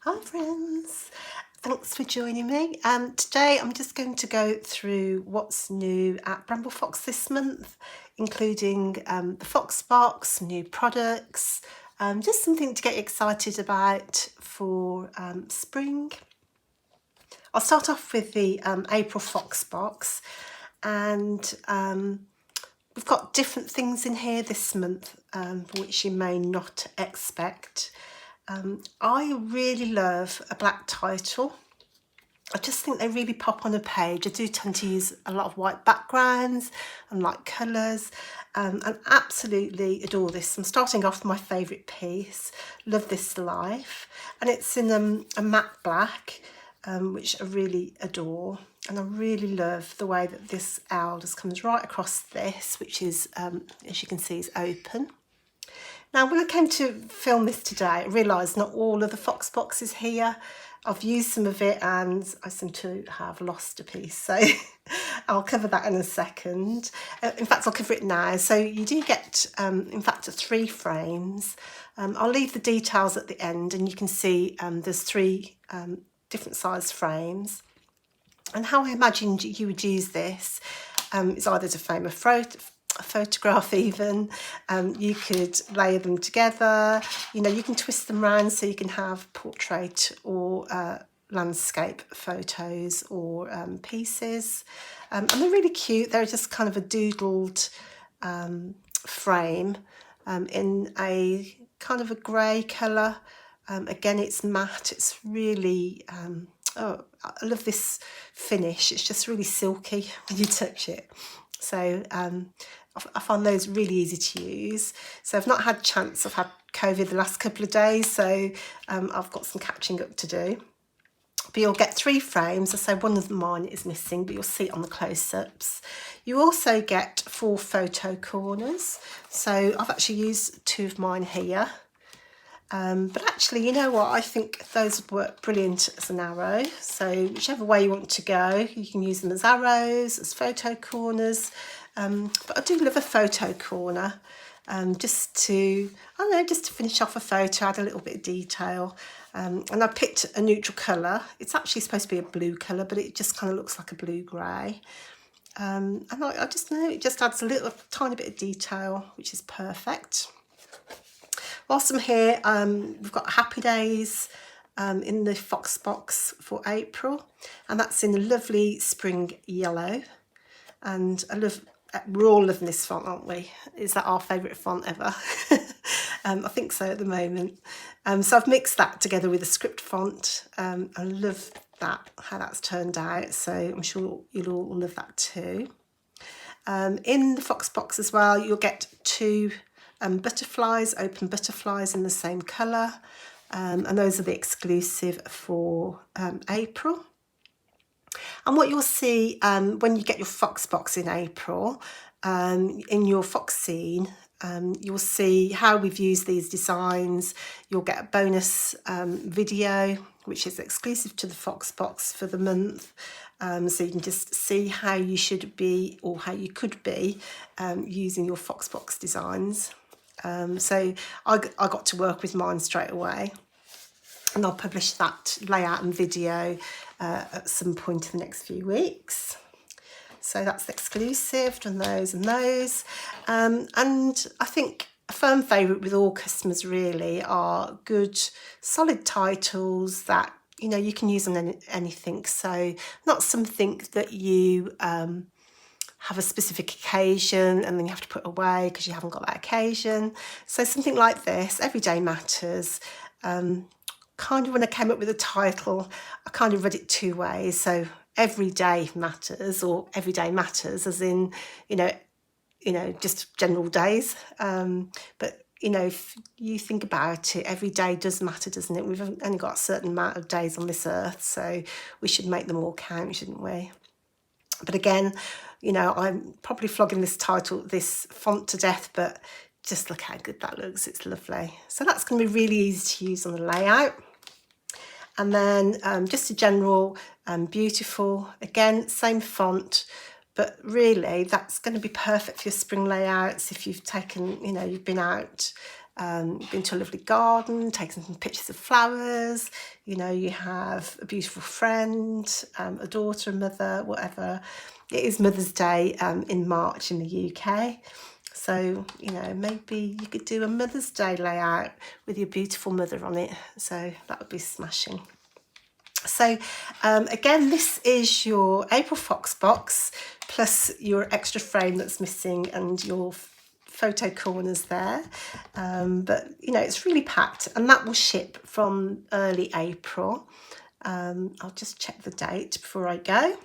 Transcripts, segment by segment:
Hi friends, thanks for joining me. Today I'm just going to go through what's new at Bramble Fox this month, including the Fox Box, new products, just something to get excited about for spring. I'll start off with the April Fox Box, and we've got different things in here this month which you may not expect. I really love a black title. I just think they really pop on a page. I do tend to use a lot of white backgrounds and light colours, and absolutely adore this. I'm starting off with my favourite piece, Love This Life, and it's in a matte black, which I really adore. And I really love the way that this owl just comes right across this, which is, as you can see, is open. Now, when I came to film this today, I realised not all of the Fox Box is here. I've used some of it and I seem to have lost a piece, so I'll cover that in a second. In fact, I'll cover it now. So you do get, in fact, 3 frames. I'll leave the details at the end, and you can see there's 3 different size frames. And how I imagined you would use this is either to frame a photograph even. You could layer them together, you know, you can twist them around so you can have portrait or landscape photos or pieces, and they're really cute. They're just kind of a doodled frame in a kind of a grey colour. Again, it's matte. It's really oh, I love this finish. It's just really silky when you touch it. So I find those really easy to use. So I've not had a chance. I've had COVID the last couple of days, so I've got some catching up to do. But you'll get 3 frames. I say one of mine is missing, but you'll see it on the close-ups. You also get 4 photo corners. So I've actually used 2 of mine here. But actually, you know what, I think those would work brilliant as an arrow. So whichever way you want to go, you can use them as arrows, as photo corners. But I do love a photo corner, just to, I don't know, just to finish off a photo, add a little bit of detail. And I picked a neutral colour. It's actually supposed to be a blue colour, but it just kind of looks like a blue-grey. And I just know it just adds a little tiny bit of detail, which is perfect. Whilst I'm here, we've got Happy Days in the Fox Box for April, and that's in a lovely spring yellow. And we're all loving this font, aren't we? Is that our favourite font ever? I think so at the moment. So I've mixed that together with a script font. I love that, how that's turned out. So I'm sure you'll all love that too. In the Fox Box as well, you'll get 2 butterflies, open butterflies in the same colour, and those are the exclusive for April. And what you'll see when you get your Fox Box in April, in your Fox scene, you'll see how we've used these designs. You'll get a bonus video, which is exclusive to the Fox Box for the month. So you can just see how you should be, or how you could be, using your Fox Box designs. So I got to work with mine straight away, and I'll publish that layout and video at some point in the next few weeks. So that's exclusive, and those and those. And I think a firm favourite with all customers really are good, solid titles that, you know, you can use on anything. So not something that you have a specific occasion and then you have to put away because you haven't got that occasion. So something like this, Everyday Matters. Kind of when I came up with the title, I kind of read it 2 ways. So Everyday Matters, or Everyday Matters as in, you know, just general days. But you know, if you think about it, every day does matter, doesn't it? We've only got a certain amount of days on this earth, so we should make them all count, shouldn't we? But again, you know, I'm probably flogging this font to death, but just look how good that looks. It's lovely. So that's going to be really easy to use on the layout. And then just a general beautiful, again, same font, but really that's going to be perfect for your spring layouts if you've taken, you know, you've been out been to a lovely garden, taken some pictures of flowers, you know, you have a beautiful friend, a daughter, a mother, whatever. It is Mother's Day in March in the UK. So, you know, maybe you could do a Mother's Day layout with your beautiful mother on it. So that would be smashing. So again, this is your April Fox box plus your extra frame that's missing and your photo corners there. But, you know, it's really packed, and that will ship from early April. I'll just check the date before I go.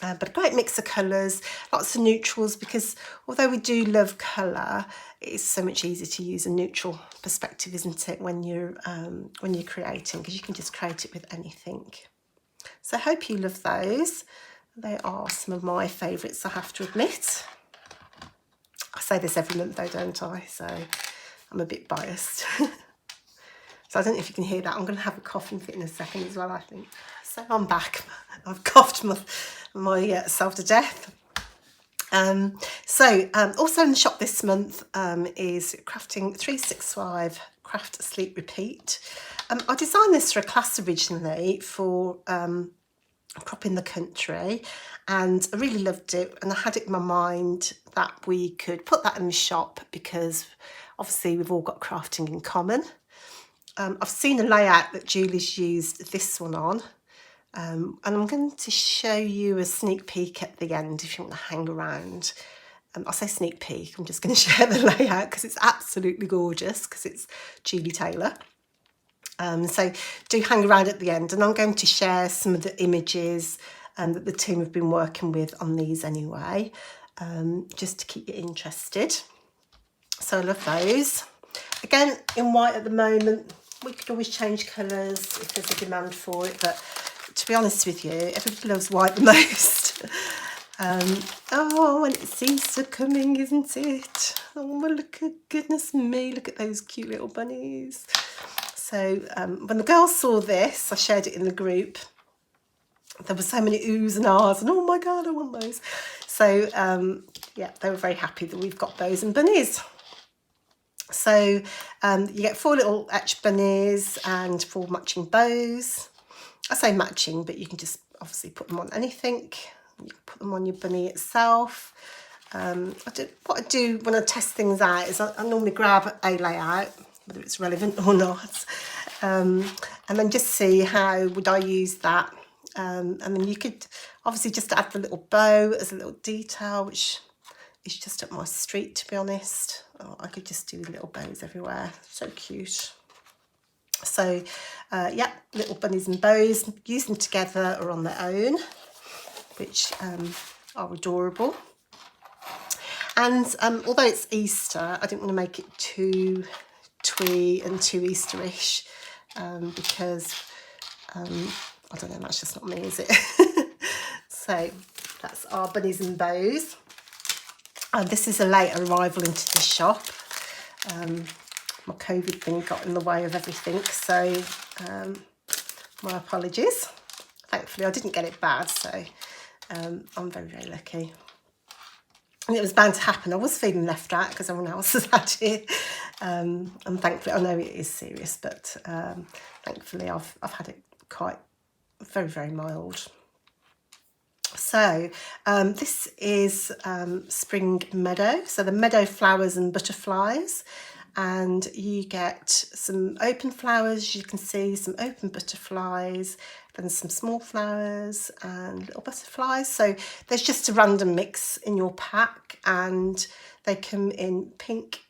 But a great mix of colours, lots of neutrals, because although we do love colour, it's so much easier to use a neutral perspective, isn't it, when you're creating, because you can just create it with anything. So I hope you love those. They are some of my favourites, I have to admit. I say this every month though, don't I? So I'm a bit biased. So I don't know if you can hear that. I'm going to have a coughing fit in a second as well, I think. So I'm back. I've coughed myself to death. Also in the shop this month is Crafting 365 Craft Sleep Repeat. I designed this for a class originally for Crop in the Country, and I really loved it, and I had it in my mind that we could put that in the shop because obviously we've all got crafting in common. I've seen a layout that Julie's used this one on, and I'm going to show you a sneak peek at the end if you want to hang around. I'll say sneak peek, I'm just going to share the layout because it's absolutely gorgeous, because it's Julie Taylor. So do hang around at the end, and I'm going to share some of the images that the team have been working with on these anyway, just to keep you interested. So I love those. Again, in white at the moment. We could always change colours if there's a demand for it, but to be honest with you, everybody loves white the most. Oh, and it's Easter coming, isn't it? Oh, well, look at, goodness me, look at those cute little bunnies. So when the girls saw this, I shared it in the group. There were so many oohs and ahs, and oh my God, I want those. So yeah, they were very happy that we've got those and bunnies. So you get 4 little etched bunnies and 4 matching bows. I say matching, but you can just obviously put them on anything. You can put them on your bunny itself. What I do when I test things out is I normally grab a layout, whether it's relevant or not, and then just see how would I use that. And then you could obviously just add the little bow as a little detail, which is just up my street, to be honest. Oh, I could just do little bows everywhere. So cute. So, yeah, little bunnies and bows. Use them together or on their own, which are adorable. And although it's Easter, I didn't want to make it too twee and too Easterish, because, I don't know, that's just not me, is it? So that's our bunnies and bows. This is a late arrival into the shop. My COVID thing got in the way of everything, so my apologies. Thankfully I didn't get it bad, so I'm very, very lucky. And it was bound to happen. I was feeling left out because everyone else has had it. And thankfully, I know it is serious, but thankfully I've had it quite very, very mild. So this is Spring Meadow, so the meadow flowers and butterflies, and you get some open flowers, you can see some open butterflies, then some small flowers and little butterflies. So there's just a random mix in your pack, and they come in pink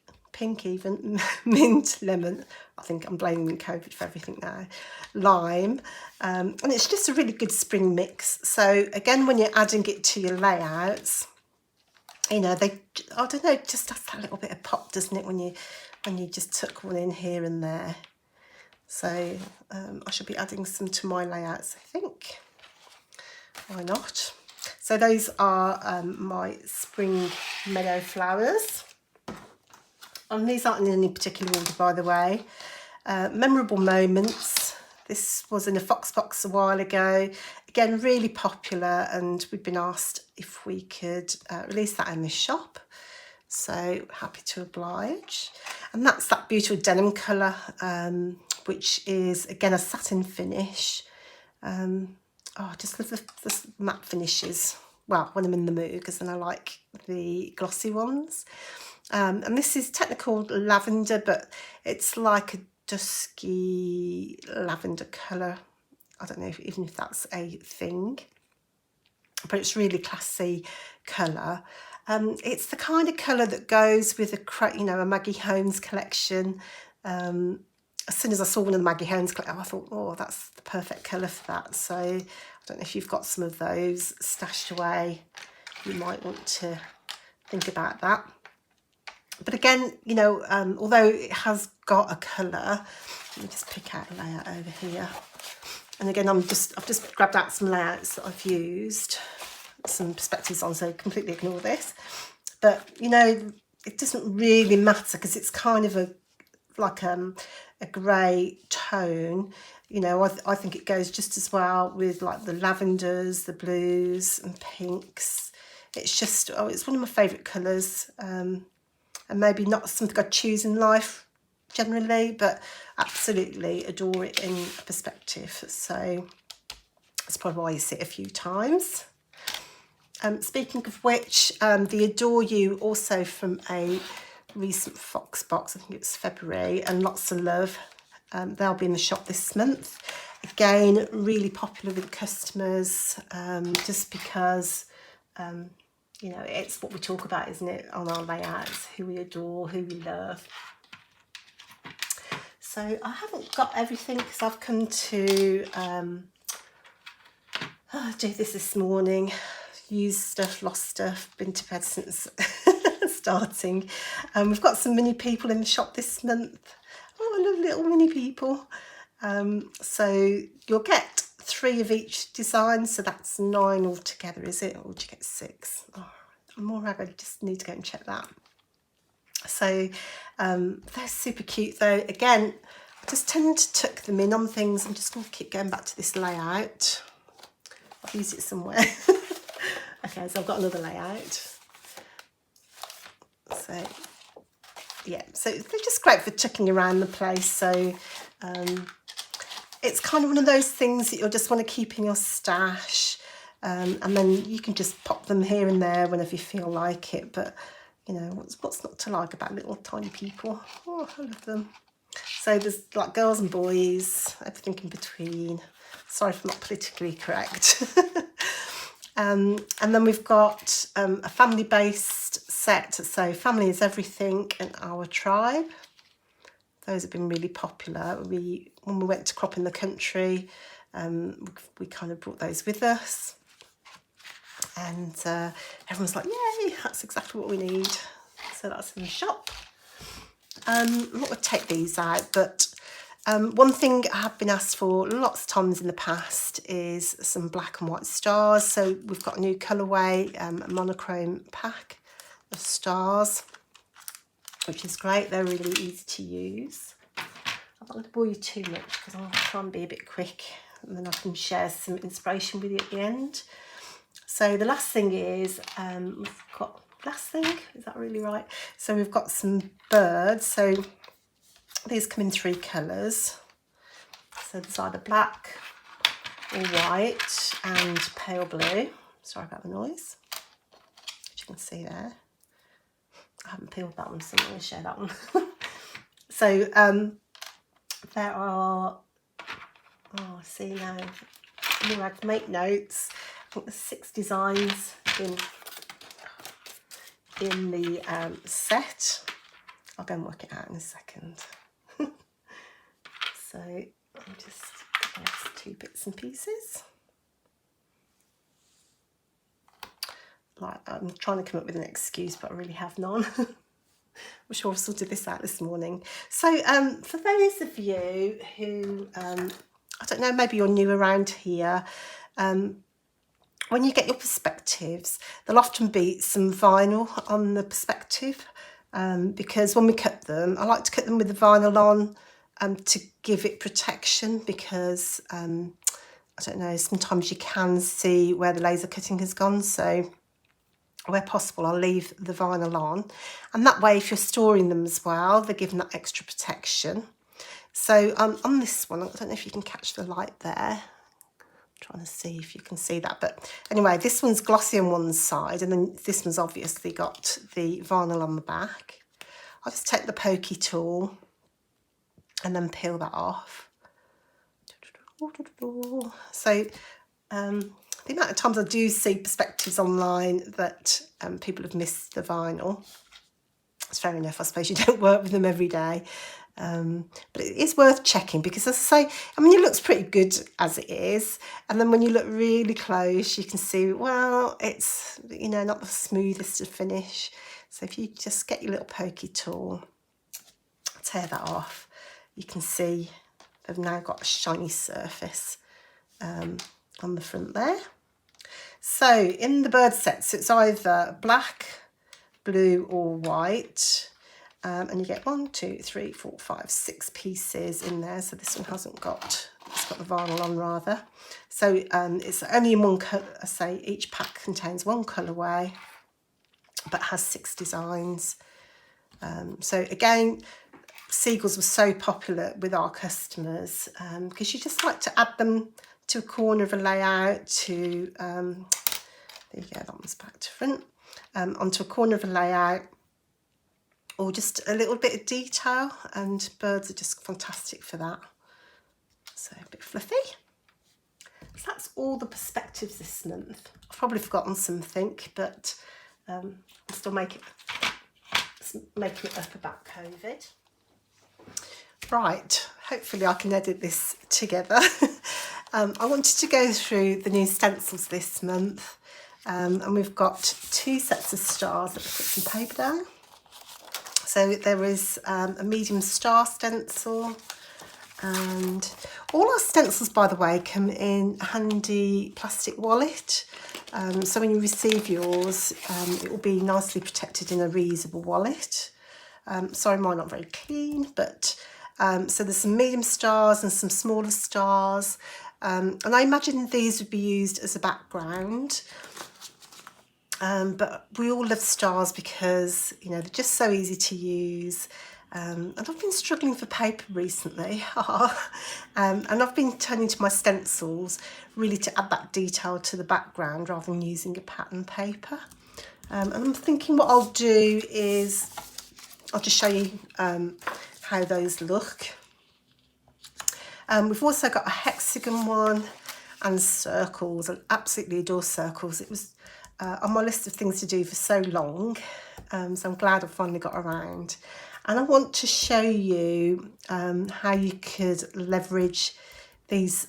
even, mint, lemon. I think I'm blaming COVID for everything now. Lime, and it's just a really good spring mix. So again, when you're adding it to your layouts, you know, I don't know, just has that little bit of pop, doesn't it, when you just tuck one in here and there. So I should be adding some to my layouts, I think. Why not? So those are my spring meadow flowers. And these aren't in any particular order, by the way. Memorable moments. This was in a Fox box a while ago. Again, really popular, and we've been asked if we could release that in the shop. So happy to oblige. And that's that beautiful denim colour, which is again a satin finish. Oh, I just love the matte finishes. Well, when I'm in the mood, because then I like the glossy ones. And this is technically called lavender, but it's like a dusky lavender colour. I don't know even if that's a thing, but it's really classy colour. It's the kind of colour that goes with a Maggie Holmes collection. As soon as I saw one of the Maggie Holmes collection, I thought, oh, that's the perfect colour for that. So I don't know if you've got some of those stashed away, you might want to think about that. But again, although it has got a colour, let me just pick out a layout over here. And again, I've just grabbed out some layouts that I've used, some perspectives on, so completely ignore this. But it doesn't really matter because it's kind of a grey tone. I think it goes just as well with like the lavenders, the blues and pinks. It's just, it's one of my favourite colours, and maybe not something I'd choose in life generally, but absolutely adore it in perspective. So that's probably why you see it a few times. Speaking of which, the Adore You, also from a recent Fox box, I think it was February, and Lots of Love. They'll be in the shop this month. Again, really popular with customers, just because, it's what we talk about, isn't it, on our layouts, who we adore, who we love. So I haven't got everything because I've come to do this morning. Used stuff, lost stuff, been to bed since starting. We've got some mini people in the shop this month. Oh, I love little mini people. So you'll get 3 of each design, so that's 9 altogether, is it? Or do you get 6? Oh, I'm more ragged, I just need to go and check that. So they're super cute though. Again, I just tend to tuck them in on things. I'm just going to keep going back to this layout. I've used it somewhere. Okay, so I've got another layout. So yeah, so they're just great for tucking around the place. So it's kind of one of those things that you'll just want to keep in your stash, and then you can just pop them here and there whenever you feel like it. But what's not to like about little tiny people? Oh, I love them. So there's like girls and boys, everything in between. Sorry if I'm not politically correct. And then we've got a family-based set. So Family is Everything and Our Tribe. Those have been really popular. When we went to crop in the country, we kind of brought those with us. And everyone's like, yay, that's exactly what we need. So that's in the shop. I'm not going to take these out, but one thing I have been asked for lots of times in the past is some black and white stars. So we've got a new colourway, a monochrome pack of stars, which is great. They're really easy to use. I'm not going to bore you too much because I'll try and be a bit quick, and then I can share some inspiration with you at the end. So the last thing is, we've got, last thing, is that really right? So we've got some birds. So these come in 3 colours. So there's either black or white and pale blue. Sorry about the noise, as you can see there. I haven't peeled that one, so I'm going to share that one. So there are, I see now, you have to make notes. I think there's 6 designs in the set. I'll go and work it out in a second. So I'm just going to 2 bits and pieces. Like, I'm trying to come up with an excuse, but I really have none. I'm sure I've sorted this out this morning. So for those of you who, I don't know, maybe you're new around here, when you get your perspectives, there'll often be some vinyl on the perspective, because when we cut them, I like to cut them with the vinyl on to give it protection, because I don't know, sometimes you can see where the laser cutting has gone. So where possible, I'll leave the vinyl on, and that way if you're storing them as well, they're given that extra protection. So on this one, I don't know if you can catch the light there, trying to see if you can see that, but anyway, this one's glossy on one side, and then this one's obviously got the vinyl on the back. I'll just take the pokey tool and then peel that off. So the amount of times I do see perspectives online that people have missed the vinyl, it's fair enough. I suppose you don't work with them every day. But it is worth checking because, as I say, I mean, it looks pretty good as it is. And then when you look really close, you can see, well, it's, you know, not the smoothest of finish. So if you just get your little pokey tool, tear that off, you can see they've now got a shiny surface on the front there. So in the bird sets, it's either black, blue or white. And you get 1, 2, 3, 4, 5, 6 pieces in there. So this one hasn't got, it's got the vinyl on rather. So it's only in one colour. I say each pack contains one colourway, but has 6 designs. So again, seagulls were so popular with our customers because you just like to add them to a corner of a layout, to there you go, that one's back to front, onto a corner of a layout, or just a little bit of detail, and birds are just fantastic for that. So a bit fluffy. So that's all the perspectives this month. I've probably forgotten something, but I'm still making it up about COVID. Right, hopefully I can edit this together. I wanted to go through the new stencils this month, and we've got 2 sets of stars. Let me put some paper down. So there is a medium star stencil, and all our stencils, by the way, come in a handy plastic wallet. So when you receive yours, it will be nicely protected in a reusable wallet. Sorry, mine not very clean, but so there's some medium stars and some smaller stars, and I imagine these would be used as a background. But we all love stars because, you know, they're just so easy to use. And I've been struggling for paper recently. And I've been turning to my stencils really to add that detail to the background rather than using a pattern paper. And I'm thinking what I'll do is I'll just show you how those look. We've also got a hexagon one and circles. I absolutely adore circles. It was on my list of things to do for so long, so I'm glad I finally got around. And I want to show you how you could leverage these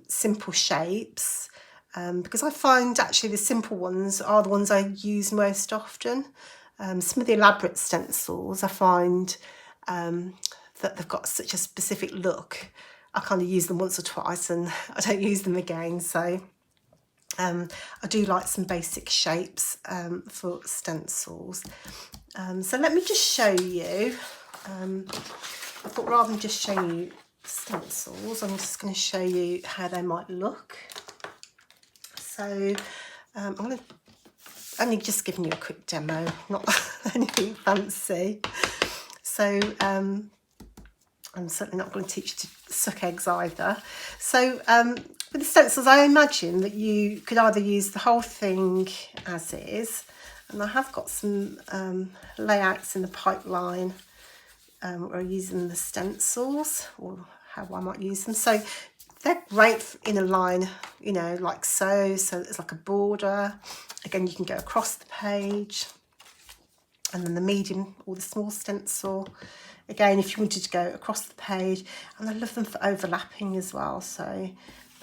simple shapes, because I find actually the simple ones are the ones I use most often. Some of the elaborate stencils, I find that they've got such a specific look. I kind of use them once or twice and I don't use them again. So I do like some basic shapes for stencils. So let me just show you. I thought rather than just showing you stencils, I'm just going to show you how they might look. So I'm going to only just giving you a quick demo, not anything fancy. So I'm certainly not going to teach you to suck eggs either. So with the stencils, I imagine that you could either use the whole thing as is, and I have got some layouts in the pipeline where I'm using the stencils, or how I might use them. So they're great in a line, you know, like so. So it's like a border. Again, you can go across the page, and then the medium or the small stencil. Again, if you wanted to go across the page, and I love them for overlapping as well. So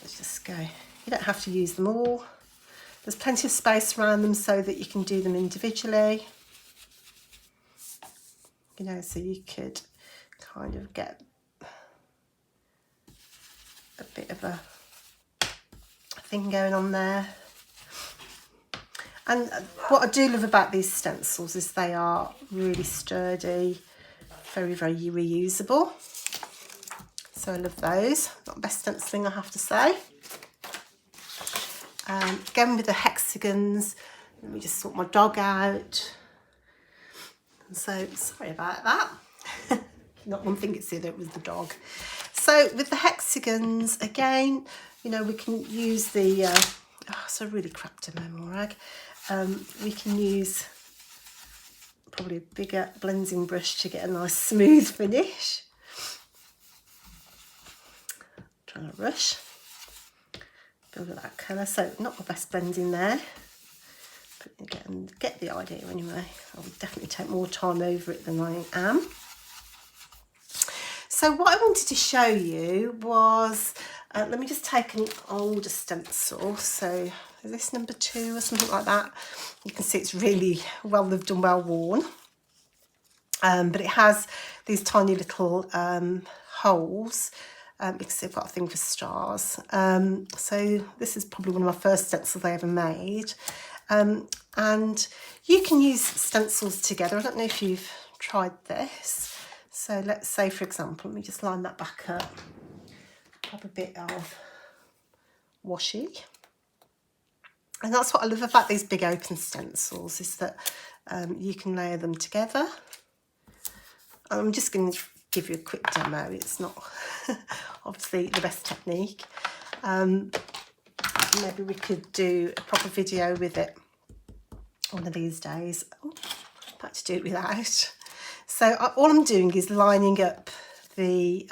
let's just go. You don't have to use them all. There's plenty of space around them so that you can do them individually. You know, so you could kind of get a bit of a thing going on there. And what I do love about these stencils is they are really sturdy, very, very reusable. So I love those. Not the best stenciling, I have to say. Again with the hexagons, Let me just sort my dog out. And so, sorry about that. Not one thing, it's the other, it was the dog. So with the hexagons, again, you know, we can use the, it's a really crap demo rag. We can use probably a bigger blending brush to get a nice smooth finish. Trying to rush. Build up that colour, so not the best blending there. But again, get the idea anyway. I would definitely take more time over it than I am. So what I wanted to show you was, let me just take an older stencil. So is this number 2 or something like that? You can see it's really well lived and well worn. But it has these tiny little holes because they've got a thing for stars. So this is probably one of my first stencils I ever made. And you can use stencils together. I don't know if you've tried this. So let's say, for example, let me just line that back up. Have a bit of washi. And that's what I love about these big open stencils, is that you can layer them together. I'm just going to give you a quick demo. It's not obviously the best technique. Maybe we could do a proper video with it one of these days. Oh, I've had to do it without. So all I'm doing is lining up the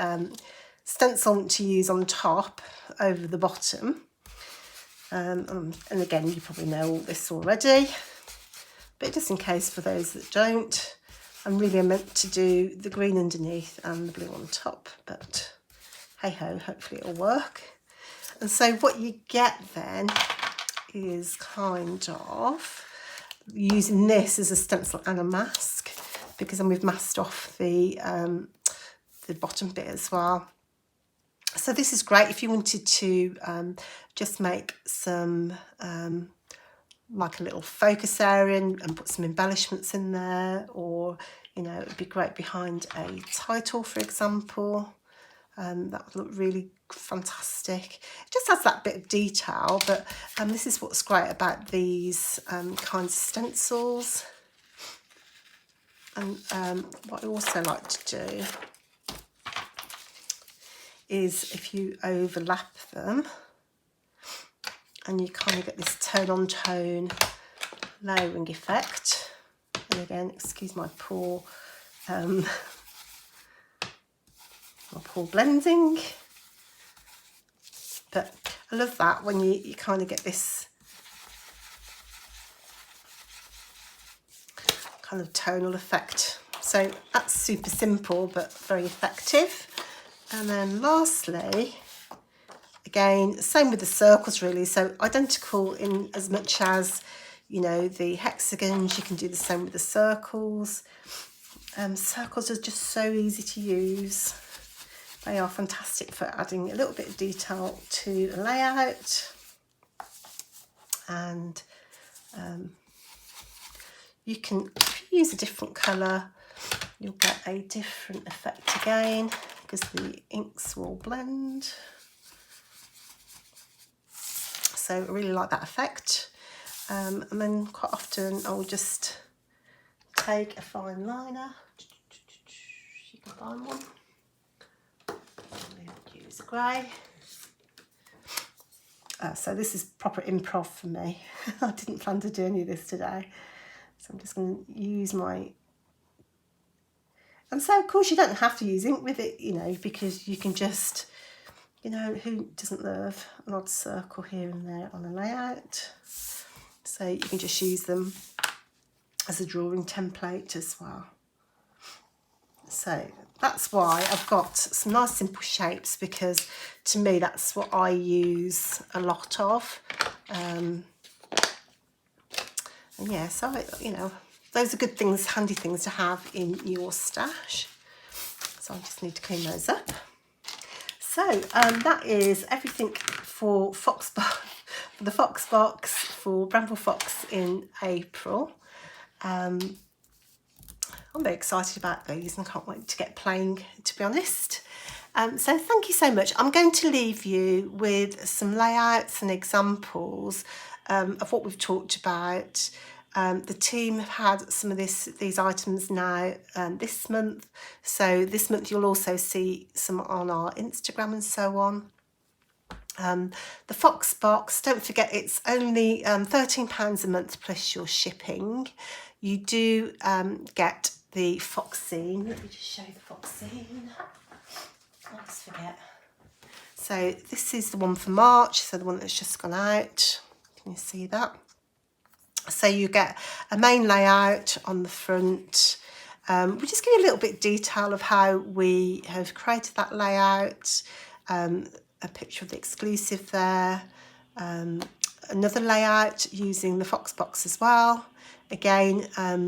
stencil I want to use on top over the bottom. And again, you probably know all this already, but just in case for those that don't, I'm really meant to do the green underneath and the blue on top, but hey ho, hopefully it'll work. And so what you get then is kind of using this as a stencil and a mask, because then we've masked off the bottom bit as well. So this is great if you wanted to just make some like a little focus area and put some embellishments in there, or you know, it would be great behind a title, for example. That would look really fantastic. It just has that bit of detail, but this is what's great about these kinds of stencils. And what I also like to do is, if you overlap them and you kind of get this tone on tone layering effect. And again, excuse my poor blending, but I love that when you kind of get this kind of tonal effect. So that's super simple but very effective. And then lastly, again, same with the circles really, so identical in as much as, you know, the hexagons, you can do the same with the circles. Circles are just so easy to use. They are fantastic for adding a little bit of detail to a layout. And you can, if you use a different colour, you'll get a different effect again, because the inks will blend. So I really like that effect. And then quite often I'll just take a fine liner. You can find one. Use a grey. So this is proper improv for me. I didn't plan to do any of this today. So I'm just going to use my... And so of course you don't have to use ink with it, you know, because you can just, you know, who doesn't love an odd circle here and there on a layout? So you can just use them as a drawing template as well. So that's why I've got some nice simple shapes, because to me that's what I use a lot of. And yeah, so you know, those are good things, handy things to have in your stash. So I just need to clean those up. So that is everything for the Fox box for Bramble Fox in April. I'm very excited about these and can't wait to get playing, to be honest. So thank you so much. I'm going to leave you with some layouts and examples of what we've talked about. The team have had some of these items now this month, so this month you'll also see some on our Instagram and so on. The Fox box, don't forget it's only £13 a month plus your shipping. You do get the fox scene. Let me just show you the fox scene. I always forget. So this is the one for March, so the one that's just gone out. Can you see that? So you get a main layout on the front. We just give you a little bit of detail of how we have created that layout. A picture of the exclusive there. Another layout using the Fox box as well. Again, a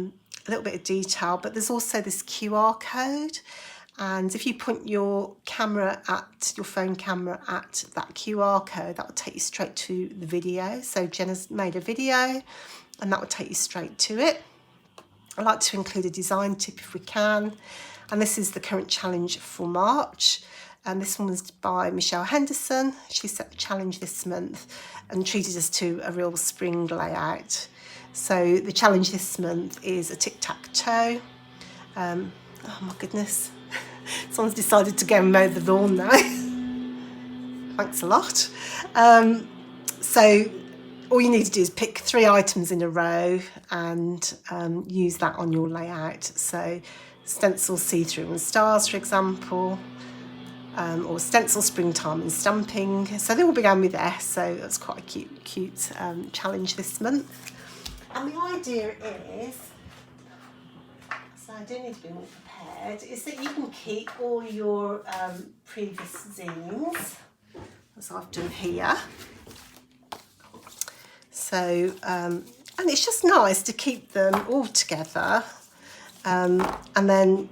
little bit of detail, but there's also this QR code. And if you point your camera at your phone camera at that QR code, that will take you straight to the video. So Jenna's made a video and that will take you straight to it. I like to include a design tip if we can. And this is the current challenge for March. And this one was by Michelle Henderson. She set the challenge this month and treated us to a real spring layout. So the challenge this month is a tic-tac-toe. Oh my goodness. Someone's decided to go and mow the lawn now. Thanks a lot. So all you need to do is pick 3 items in a row and use that on your layout. So stencil see-through and stars, for example, or stencil springtime and stamping. So they all began with S, so that's quite a cute challenge this month. And the idea is, so I do need to be more prepared, is that you can keep all your previous zines, as I've done here. So, and it's just nice to keep them all together. And then,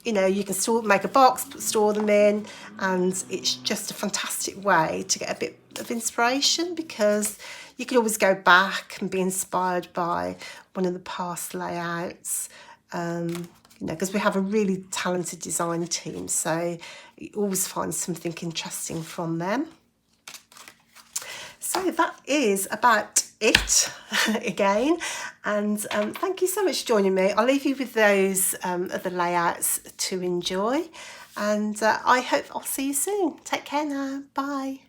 you know, you can make a box, store them in, and it's just a fantastic way to get a bit of inspiration, because you can always go back and be inspired by one of the past layouts. You know, because we have a really talented design team, so you always find something interesting from them. So that is about it again, and thank you so much for joining me. I'll leave you with those other layouts to enjoy, and I hope I'll see you soon. Take care now. Bye.